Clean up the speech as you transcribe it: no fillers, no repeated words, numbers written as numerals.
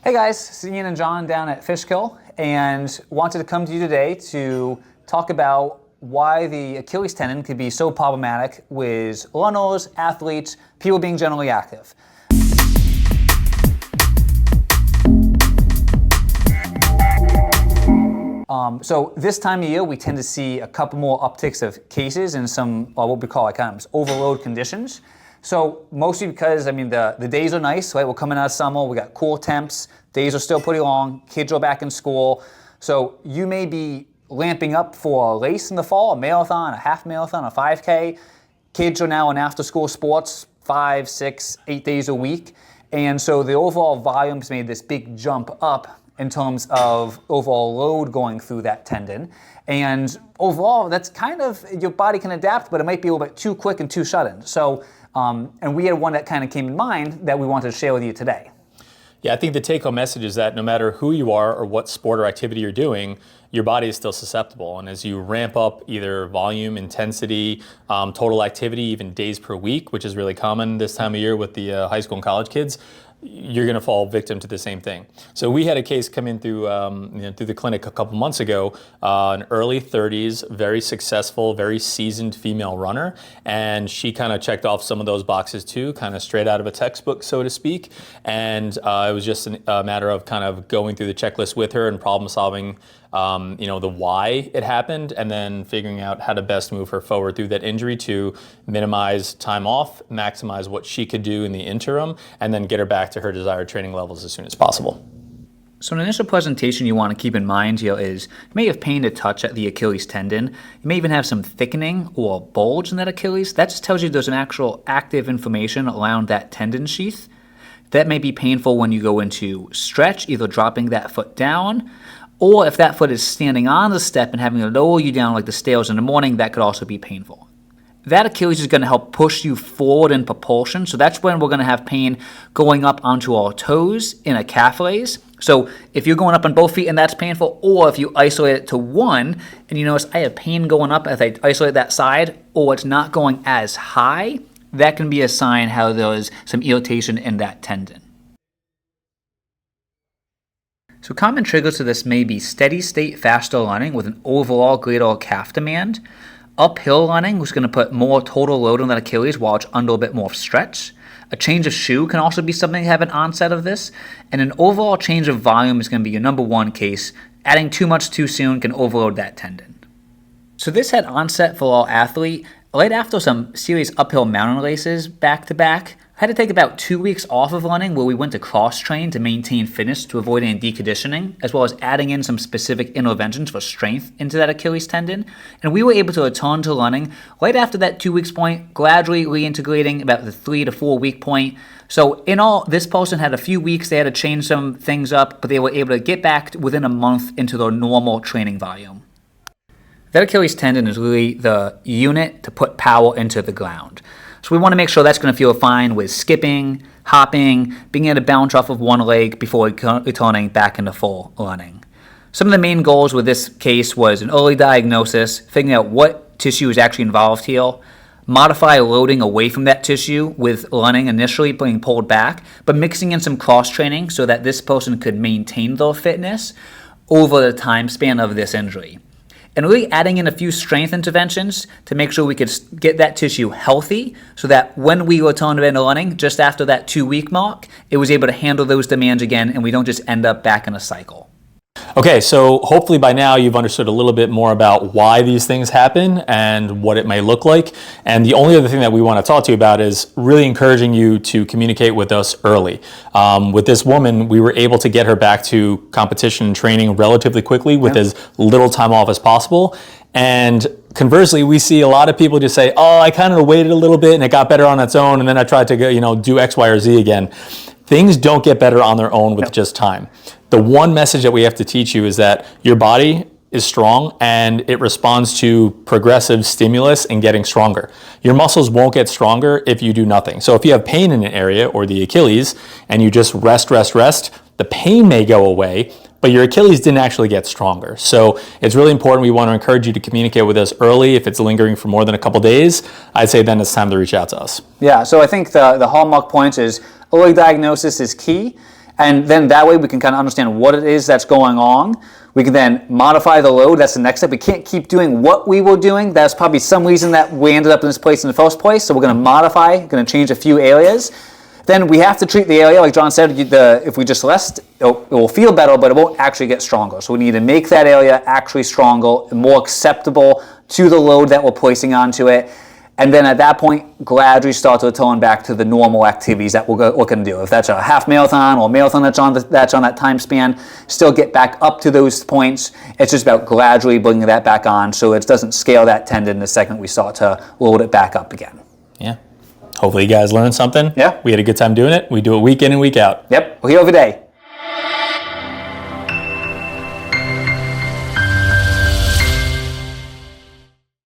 Hey guys, Ian and John down at Fishkill, and wanted to come to you today to talk about why the Achilles tendon could be so problematic with runners, athletes, people being generally active. So this time of year, we tend to see a couple more upticks of cases and some what we call overload conditions. So mostly because, the days are nice, right? We're coming out of summer, we got cool temps, days are still pretty long, kids are back in school. So you may be ramping up for a race in the fall, a marathon, a half marathon, a 5K. Kids are now in after school sports 5, 6, 8 days a week. And so the overall volume's made this big jump up in terms of overall load going through that tendon. And overall, that's your body can adapt, but it might be a little bit too quick and too sudden. So, and we had one that kind of came in mind that we wanted to share with you today. Yeah, I think the take-home message is that no matter who you are or what sport or activity you're doing, your body is still susceptible. And as you ramp up either volume, intensity, total activity, even days per week, which is really common this time of year with the high school and college kids, you're going to fall victim to the same thing. So we had a case come in through through the clinic a couple months ago, an early 30s, very successful, very seasoned female runner, and she kind of checked off some of those boxes too, kind of straight out of a textbook, so to speak. And it was just a matter of kind of going through the checklist with her and problem solving the why it happened, and then figuring out how to best move her forward through that injury to minimize time off, maximize what she could do in the interim, and then get her back to her desired training levels as soon as possible. So an initial presentation you want to keep in mind here is you may have pain to touch at the Achilles tendon. You may even have some thickening or bulge in that Achilles. That just tells you there's an actual active inflammation around that tendon sheath. That may be painful when you go into stretch, either dropping that foot down, or if that foot is standing on the step and having to lower you down like the stairs in the morning, that could also be painful. That Achilles is going to help push you forward in propulsion, so that's when we're going to have pain going up onto our toes in a calf raise. So if you're going up on both feet and that's painful, or if you isolate it to one and you notice I have pain going up as I isolate that side, or it's not going as high, that can be a sign how there's some irritation in that tendon. So common triggers to this may be steady state faster running with an overall greater calf demand, uphill running, which is going to put more total load on that Achilles while it's under a bit more stretch. A change of shoe can also be something to have an onset of this, and an overall change of volume is going to be your number one case. Adding too much too soon can overload that tendon. So this had onset for our athlete right after some serious uphill mountain races back to back. I had to take about 2 weeks off of running where we went to cross-train to maintain fitness to avoid any deconditioning, as well as adding in some specific interventions for strength into that Achilles tendon. And we were able to return to running right after that 2 weeks point, gradually reintegrating about the 3 to 4 week point. So in all, this person had a few weeks, they had to change some things up, but they were able to get back within a month into their normal training volume. That Achilles tendon is really the unit to put power into the ground. So we want to make sure that's going to feel fine with skipping, hopping, being able to bounce off of one leg before returning back into full running. Some of the main goals with this case was an early diagnosis, figuring out what tissue is actually involved here, modify loading away from that tissue with running initially being pulled back, but mixing in some cross-training so that this person could maintain their fitness over the time span of this injury. And really adding in a few strength interventions to make sure we could get that tissue healthy so that when we returned into running, just after that 2 week mark, it was able to handle those demands again and we don't just end up back in a cycle. Okay, so hopefully by now you've understood a little bit more about why these things happen and what it may look like. And the only other thing that we want to talk to you about is really encouraging you to communicate with us early. With this woman, we were able to get her back to competition and training relatively quickly with as little time off as possible. And conversely, we see a lot of people just say, oh, I kind of waited a little bit and it got better on its own, and then I tried to go, do X, Y, or Z again. Things don't get better on their own with just time. The one message that we have to teach you is that your body is strong and it responds to progressive stimulus and getting stronger. Your muscles won't get stronger if you do nothing. So if you have pain in an area or the Achilles and you just rest, the pain may go away, but your Achilles didn't actually get stronger. So it's really important. We want to encourage you to communicate with us early. If it's lingering for more than a couple days, I'd say then it's time to reach out to us. Yeah, so I think the hallmark point is early diagnosis is key. And then that way we can kind of understand what it is that's going on. We can then modify the load. That's the next step. We can't keep doing what we were doing. That's probably some reason that we ended up in this place in the first place. So we're going to modify, going to change a few areas. Then we have to treat the area, like John said, if we just rest, it will feel better, but it won't actually get stronger. So we need to make that area actually stronger and more acceptable to the load that we're placing onto it. And then at that point, gradually start to return back to the normal activities that we're looking to do. If that's a half marathon or marathon that's on that time span, still get back up to those points. It's just about gradually bringing that back on so it doesn't scale that tendon the second we start to load it back up again. Yeah. Hopefully you guys learned something. Yeah. We had a good time doing it. We do it week in and week out. Yep. We're here every day.